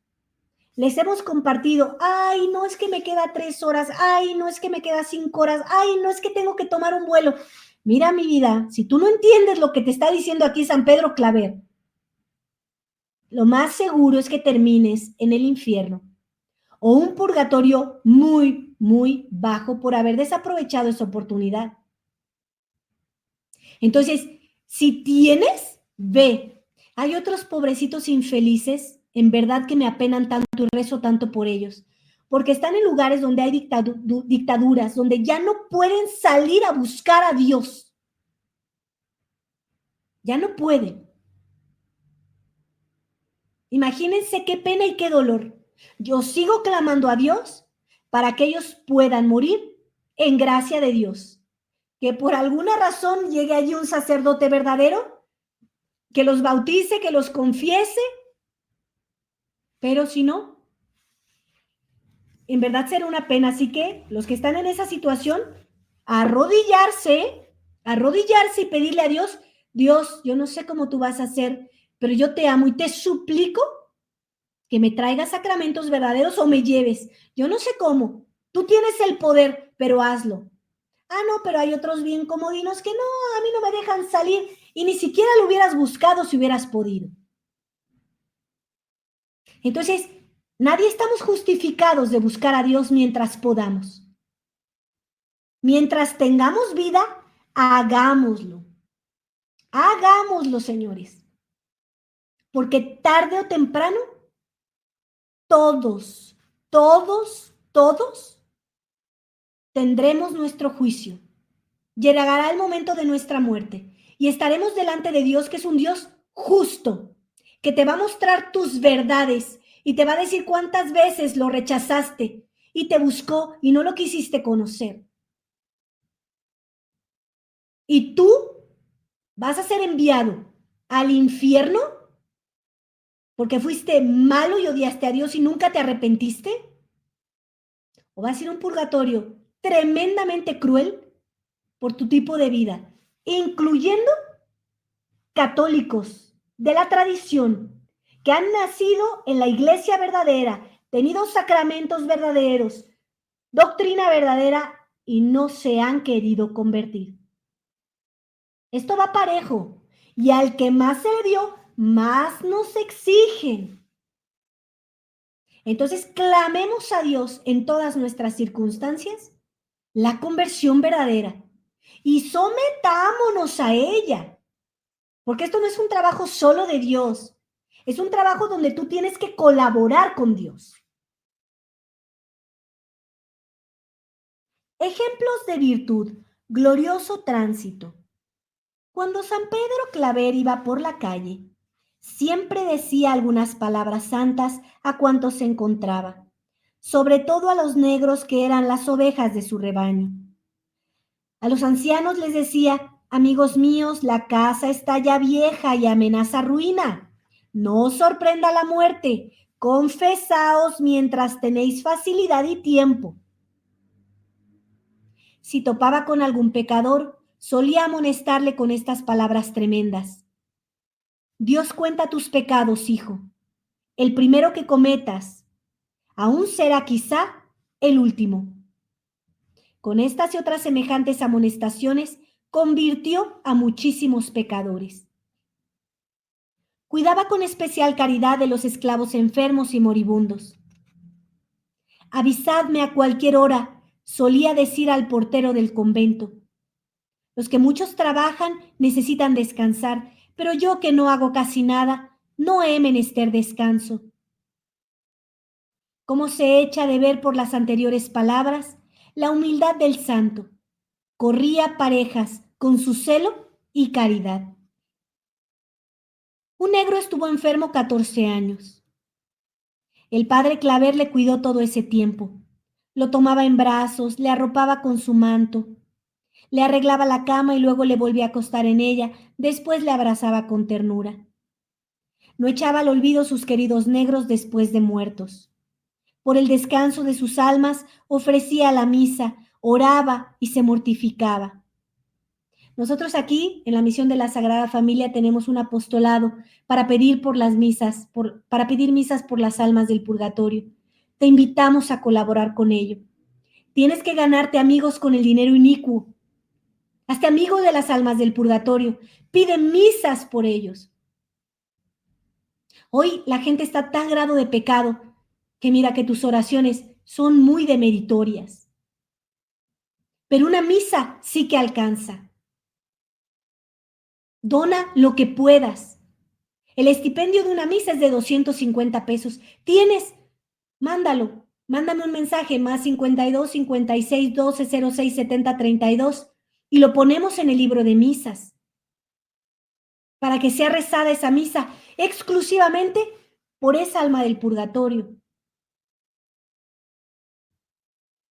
Les hemos compartido, ay, no es que me queda 3 horas, ay, no es que me queda 5 horas, ay, no es que tengo que tomar un vuelo. Mira, mi vida, si tú no entiendes lo que te está diciendo aquí San Pedro Claver, lo más seguro es que termines en el infierno o un purgatorio muy, muy bajo por haber desaprovechado esa oportunidad. Entonces, si tienes, ve. Hay otros pobrecitos infelices, en verdad, que me apenan tanto y rezo tanto por ellos, porque están en lugares donde hay dictaduras, donde ya no pueden salir a buscar a Dios. Ya no pueden. Imagínense qué pena y qué dolor. Yo sigo clamando a Dios para que ellos puedan morir en gracia de Dios. Que por alguna razón llegue allí un sacerdote verdadero, que los bautice, que los confiese, pero si no, en verdad será una pena. Así que los que están en esa situación, arrodillarse y pedirle a Dios, Dios, yo no sé cómo tú vas a hacer, pero yo te amo y te suplico que me traigas sacramentos verdaderos o me lleves. Yo no sé cómo, tú tienes el poder, pero hazlo. Ah, no, pero hay otros bien comodinos que no, a mí no me dejan salir, y ni siquiera lo hubieras buscado si hubieras podido. Entonces, nadie estamos justificados de buscar a Dios mientras podamos. Mientras tengamos vida, hagámoslo. Hagámoslo, señores. Porque tarde o temprano, todos tendremos nuestro juicio. Llegará el momento de nuestra muerte y estaremos delante de Dios, que es un Dios justo, que te va a mostrar tus verdades y te va a decir cuántas veces lo rechazaste y te buscó y no lo quisiste conocer. Y tú vas a ser enviado al infierno porque fuiste malo y odiaste a Dios y nunca te arrepentiste. O vas a ir a un purgatorio tremendamente cruel por tu tipo de vida, incluyendo católicos de la tradición que han nacido en la iglesia verdadera, tenido sacramentos verdaderos, doctrina verdadera, y no se han querido convertir. Esto va parejo, y al que más se le dio, más nos exigen. Entonces, clamemos a Dios en todas nuestras circunstancias la conversión verdadera y sometámonos a ella, porque esto no es un trabajo solo de Dios, es un trabajo donde tú tienes que colaborar con Dios. Ejemplos de virtud: glorioso tránsito. Cuando San Pedro Claver iba por la calle, siempre decía algunas palabras santas a cuantos se encontraba, sobre todo a los negros, que eran las ovejas de su rebaño. A los ancianos les decía Amigos míos, la casa está ya vieja y amenaza ruina. No os sorprenda la muerte. Confesaos mientras tenéis facilidad y tiempo. Si topaba con algún pecador, solía amonestarle con estas palabras tremendas. Dios cuenta tus pecados, hijo. El primero que cometas, aún será quizá el último. Con estas y otras semejantes amonestaciones, convirtió a muchísimos pecadores. Cuidaba con especial caridad de los esclavos enfermos y moribundos. Avisadme a cualquier hora, solía decir al portero del convento. Los que muchos trabajan necesitan descansar, pero yo que no hago casi nada, no he menester descanso. ¿Cómo se echa de ver por las anteriores palabras la humildad del santo? Corría parejas con su celo y caridad. Un negro estuvo enfermo 14 años. El padre Claver le cuidó todo ese tiempo. Lo tomaba en brazos, le arropaba con su manto, le arreglaba la cama y luego le volvía a acostar en ella, después le abrazaba con ternura. No echaba al olvido sus queridos negros después de muertos. Por el descanso de sus almas ofrecía la misa, oraba y se mortificaba. Nosotros aquí, en la misión de la Sagrada Familia, tenemos un apostolado para pedir por las misas, para pedir misas por las almas del purgatorio. Te invitamos a colaborar con ello. Tienes que ganarte amigos con el dinero inicuo. Hazte amigo de las almas del purgatorio. Pide misas por ellos. Hoy la gente está a tan grado de pecado que mira que tus oraciones son muy demeritorias. Pero una misa sí que alcanza. Dona lo que puedas. El estipendio de una misa es de 250 pesos. ¿Tienes? Mándalo. Mándame un mensaje más 52 56 12 06 70 32 y lo ponemos en el libro de misas para que sea rezada esa misa exclusivamente por esa alma del purgatorio.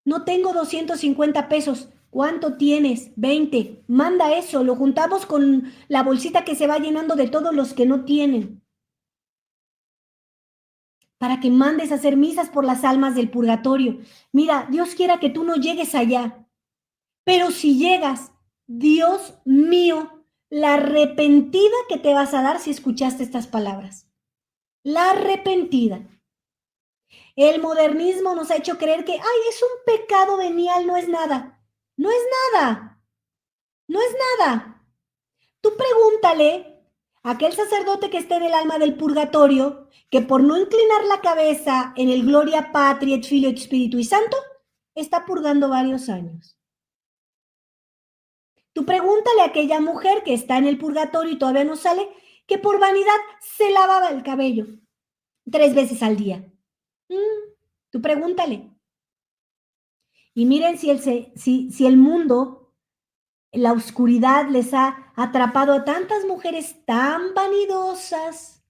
No tengo 250 pesos. ¿Cuánto tienes? 20. Manda eso. Lo juntamos con la bolsita que se va llenando de todos los que no tienen. Para que mandes a hacer misas por las almas del purgatorio. Mira, Dios quiera que tú no llegues allá. Pero si llegas, Dios mío, la arrepentida que te vas a dar si escuchaste estas palabras. La arrepentida. El modernismo nos ha hecho creer que, ay, es un pecado venial, no es nada. No es nada. No es nada. Tú pregúntale a aquel sacerdote que esté en el alma del purgatorio, que por no inclinar la cabeza en el Gloria Patri et Filio et Spiritu Santo, está purgando varios años. Tú pregúntale a aquella mujer que está en el purgatorio y todavía no sale, que por vanidad se lavaba el cabello 3 veces al día. Tú pregúntale. Y miren si el mundo, la oscuridad les ha atrapado a tantas mujeres tan vanidosas.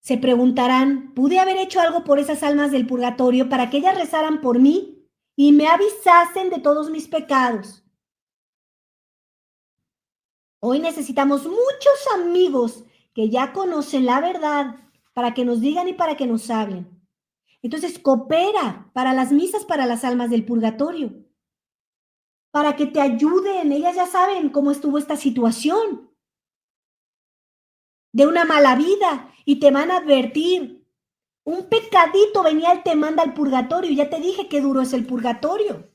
Se preguntarán, ¿pude haber hecho algo por esas almas del purgatorio para que ellas rezaran por mí y me avisasen de todos mis pecados? Hoy necesitamos muchos amigos que ya conocen la verdad para que nos digan y para que nos hablen. Entonces, coopera para las misas para las almas del purgatorio, para que te ayuden. Ellas ya saben cómo estuvo esta situación de una mala vida y te van a advertir. Un pecadito venial te manda al purgatorio. Ya te dije qué duro es el purgatorio.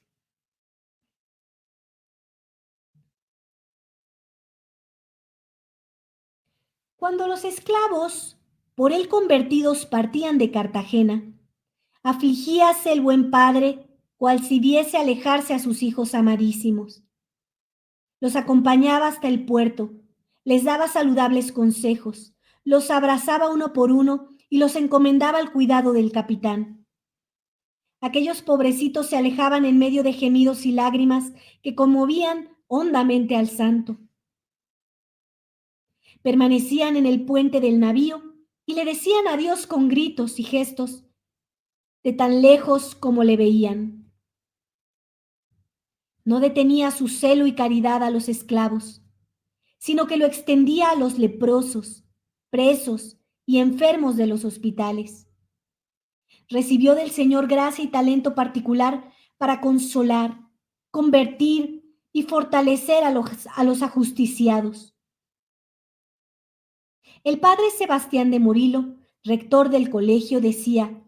Cuando los esclavos, por él convertidos, partían de Cartagena, afligíase el buen padre, cual si viese alejarse a sus hijos amadísimos. Los acompañaba hasta el puerto, les daba saludables consejos, los abrazaba uno por uno y los encomendaba al cuidado del capitán. Aquellos pobrecitos se alejaban en medio de gemidos y lágrimas que conmovían hondamente al santo. Permanecían en el puente del navío y le decían adiós con gritos y gestos, de tan lejos como le veían. No detenía su celo y caridad a los esclavos, sino que lo extendía a los leprosos, presos y enfermos de los hospitales. Recibió del Señor gracia y talento particular para consolar, convertir y fortalecer a los ajusticiados. El padre Sebastián de Murilo, rector del colegio, decía: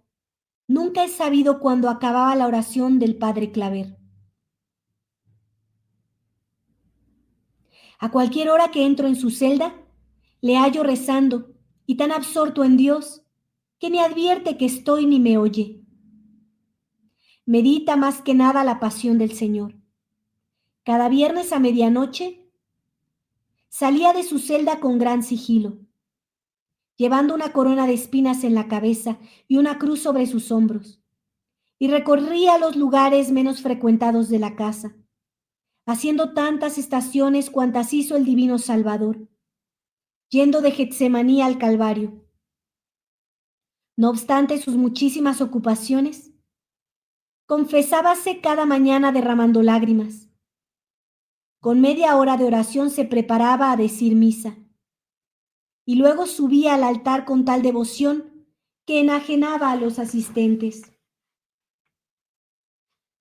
nunca he sabido cuándo acababa la oración del padre Claver. A cualquier hora que entro en su celda, le hallo rezando y tan absorto en Dios que ni advierte que estoy ni me oye. Medita más que nada la pasión del Señor. Cada viernes a medianoche salía de su celda con gran sigilo, llevando una corona de espinas en la cabeza y una cruz sobre sus hombros, y recorría los lugares menos frecuentados de la casa, haciendo tantas estaciones cuantas hizo el divino Salvador, yendo de Getsemaní al Calvario. No obstante sus muchísimas ocupaciones, confesábase cada mañana derramando lágrimas. Con media hora de oración se preparaba a decir misa, y luego subía al altar con tal devoción que enajenaba a los asistentes.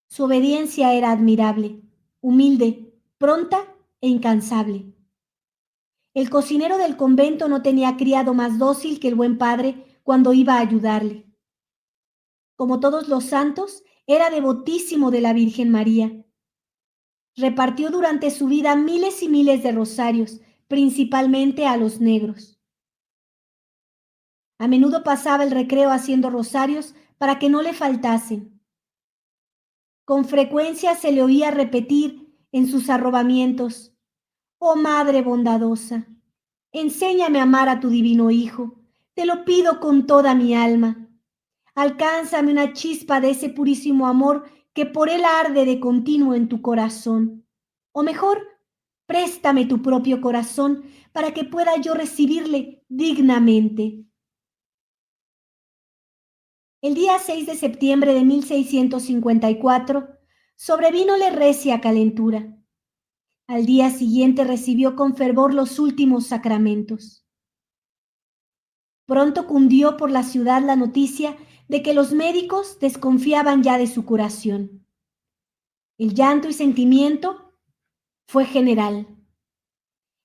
Su obediencia era admirable, humilde, pronta e incansable. El cocinero del convento no tenía criado más dócil que el buen padre cuando iba a ayudarle. Como todos los santos, era devotísimo de la Virgen María. Repartió durante su vida miles y miles de rosarios, principalmente a los negros. A menudo pasaba el recreo haciendo rosarios para que no le faltasen. Con frecuencia se le oía repetir en sus arrobamientos: oh Madre bondadosa, enséñame a amar a tu divino Hijo, te lo pido con toda mi alma. Alcánzame una chispa de ese purísimo amor que por él arde de continuo en tu corazón. O mejor, préstame tu propio corazón para que pueda yo recibirle dignamente. El día 6 de septiembre de 1654 sobrevínole recia calentura. Al día siguiente recibió con fervor los últimos sacramentos. Pronto cundió por la ciudad la noticia de que los médicos desconfiaban ya de su curación. El llanto y sentimiento fue general.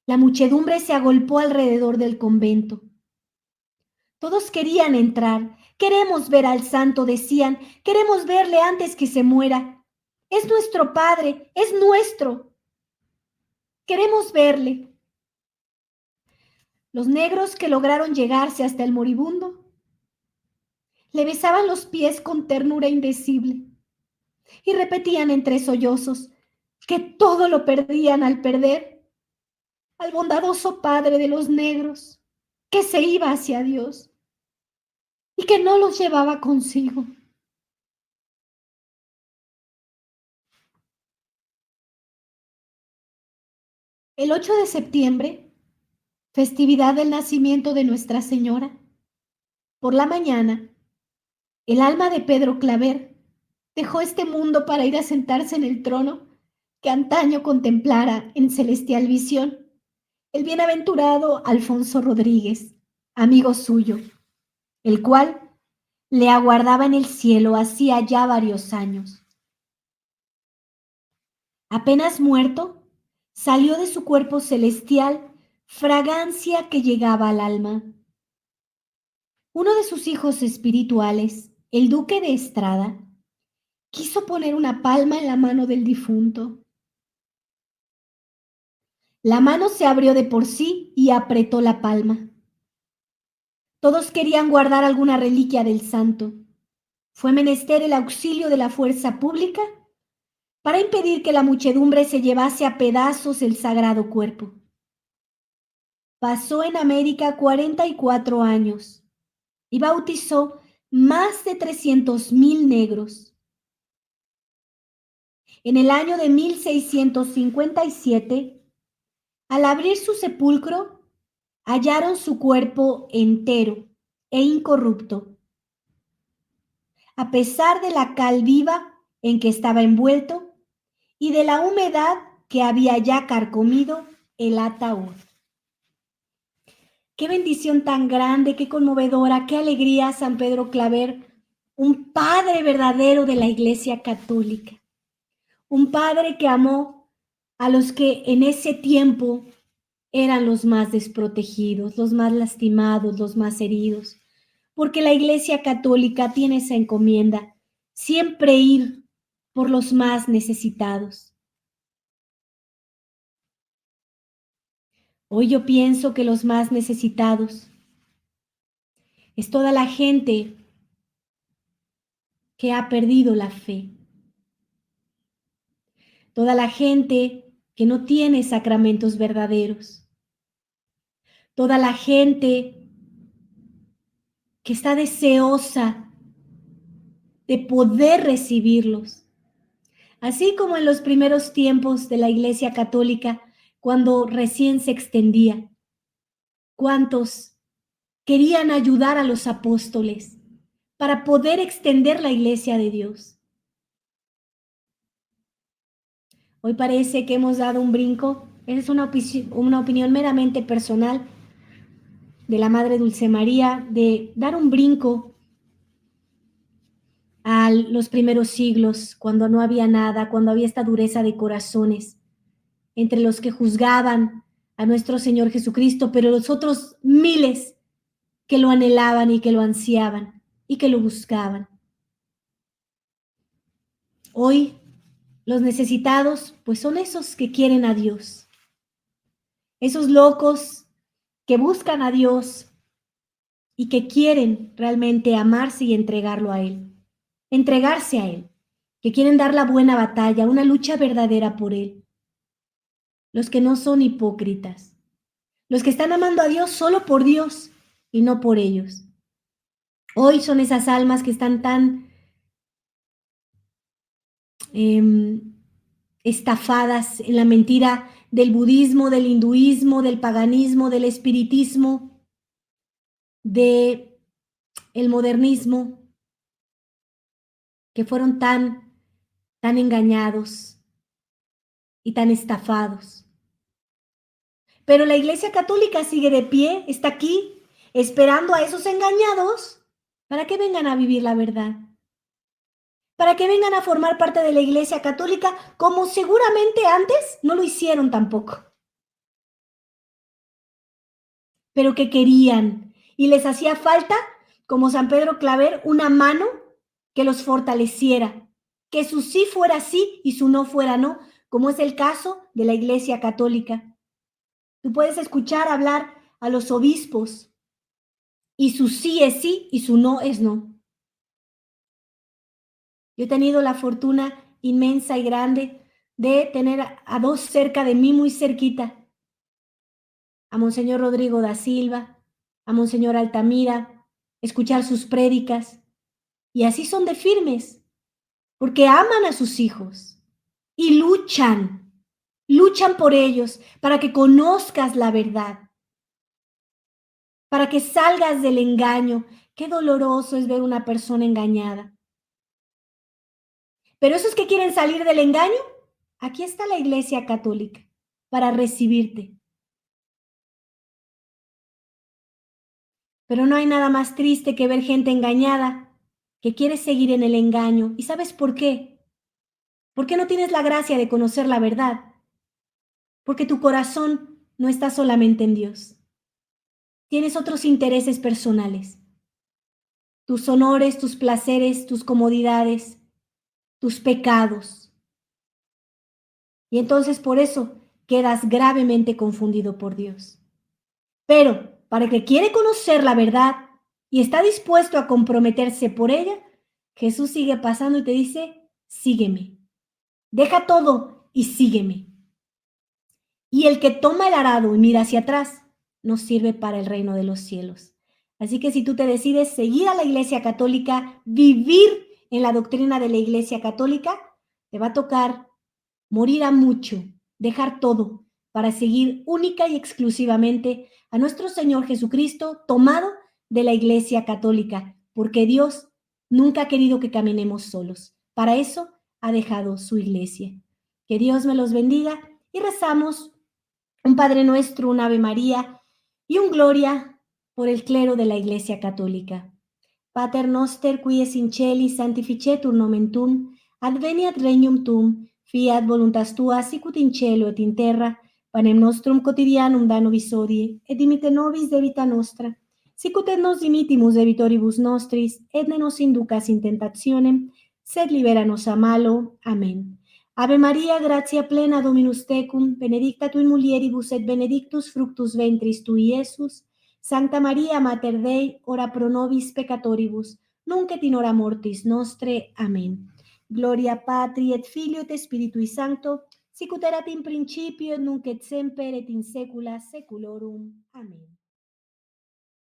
La muchedumbre se agolpó alrededor del convento. Todos querían entrar. Queremos ver al santo, decían. Queremos verle antes que se muera. Es nuestro Padre, es nuestro. Queremos verle. Los negros que lograron llegarse hasta el moribundo le besaban los pies con ternura indecible y repetían entre sollozos que todo lo perdían al perder al bondadoso Padre de los negros, que se iba hacia Dios y que no los llevaba consigo. El 8 de septiembre, festividad del nacimiento de Nuestra Señora, por la mañana, el alma de Pedro Claver dejó este mundo para ir a sentarse en el trono que antaño contemplara en celestial visión el bienaventurado Alfonso Rodríguez, amigo suyo, el cual le aguardaba en el cielo hacía ya varios años. Apenas muerto, salió de su cuerpo celestial fragancia que llegaba al alma. Uno de sus hijos espirituales, el duque de Estrada, quiso poner una palma en la mano del difunto. La mano se abrió de por sí y apretó la palma. Todos querían guardar alguna reliquia del santo. Fue menester el auxilio de la fuerza pública para impedir que la muchedumbre se llevase a pedazos el sagrado cuerpo. Pasó en América 44 años y bautizó más de 300,000 negros. En el año de 1657, al abrir su sepulcro, hallaron su cuerpo entero e incorrupto. A pesar de la cal viva en que estaba envuelto y de la humedad que había ya carcomido el ataúd. Qué bendición tan grande, qué conmovedora, qué alegría, San Pedro Claver, un padre verdadero de la Iglesia Católica, un padre que amó a los que en ese tiempo eran los más desprotegidos, los más lastimados, los más heridos, porque la Iglesia Católica tiene esa encomienda, siempre ir por los más necesitados. Hoy yo pienso que los más necesitados es toda la gente que ha perdido la fe, toda la gente que no tiene sacramentos verdaderos, toda la gente que está deseosa de poder recibirlos. Así como en los primeros tiempos de la Iglesia Católica, cuando recién se extendía, cuántos querían ayudar a los apóstoles para poder extender la Iglesia de Dios. Hoy parece que hemos dado un brinco, es una opinión meramente personal de la Madre Dulce María, de dar un brinco a los primeros siglos, cuando no había nada, cuando había esta dureza de corazones entre los que juzgaban a nuestro Señor Jesucristo, pero los otros miles que lo anhelaban y que lo ansiaban y que lo buscaban. Hoy los necesitados, pues son esos que quieren a Dios, esos locos que buscan a Dios y que quieren realmente amarse y entregarlo a Él, entregarse a Él, que quieren dar la buena batalla, una lucha verdadera por Él. Los que no son hipócritas, los que están amando a Dios solo por Dios y no por ellos. Hoy son esas almas que están tan estafadas en la mentira del budismo, del hinduismo, del paganismo, del espiritismo, del modernismo, que fueron tan engañados y tan estafados. Pero la Iglesia Católica sigue de pie, está aquí, esperando a esos engañados para que vengan a vivir la verdad, para que vengan a formar parte de la Iglesia Católica, como seguramente antes no lo hicieron tampoco, pero que querían y les hacía falta, como San Pedro Claver, una mano que los fortaleciera, que su sí fuera sí y su no fuera no, como es el caso de la Iglesia Católica. Tú puedes escuchar hablar a los obispos y su sí es sí y su no es no. Yo he tenido la fortuna inmensa y grande de tener a dos cerca de mí, muy cerquita, a Monseñor Rodrigo da Silva, a Monseñor Altamira, escuchar sus prédicas, y así son de firmes, porque aman a sus hijos y luchan por ellos para que conozcas la verdad, para que salgas del engaño. Qué doloroso es ver una persona engañada. Pero esos que quieren salir del engaño, aquí está la Iglesia Católica para recibirte. Pero no hay nada más triste que ver gente engañada que quiere seguir en el engaño. ¿Y sabes por qué? Porque no tienes la gracia de conocer la verdad. Porque tu corazón no está solamente en Dios. Tienes otros intereses personales. Tus honores, tus placeres, tus comodidades, tus pecados. Y entonces por eso quedas gravemente confundido por Dios. Pero para el que quiere conocer la verdad y está dispuesto a comprometerse por ella, Jesús sigue pasando y te dice, sígueme. Deja todo y sígueme. Y el que toma el arado y mira hacia atrás, no sirve para el reino de los cielos. Así que si tú te decides seguir a la Iglesia Católica, vivir en la doctrina de la Iglesia Católica, te va a tocar morir a mucho, dejar todo para seguir única y exclusivamente a nuestro Señor Jesucristo, tomado de la Iglesia Católica, porque Dios nunca ha querido que caminemos solos. Para eso ha dejado su Iglesia. Que Dios me los bendiga y rezamos un Padre Nuestro, un Ave María y un Gloria por el clero de la Iglesia Católica. Pater noster, qui es in celi, sanctificetur nomen tuum, adveniat regnum tuum, fiat voluntas tua, sicut in cielo et in terra, panem nostrum quotidianum da nobis hodie, et dimite nobis debita nostra, sicut et nos dimitimus debitoribus nostris, et ne nos inducas in tentationem, sed libera nos a malo. Amén. Ave Maria, gratia plena, Dominus tecum, benedicta tu in mulieribus et benedictus fructus ventris tui, Iesus. Sancta Maria, Mater Dei, ora pro nobis peccatoribus, nunc et in hora mortis nostre. Amen. Gloria Patri et Filio et Spiritui Sancto, sicut erat in principio et nunc et semper et in saecula saeculorum. Amen.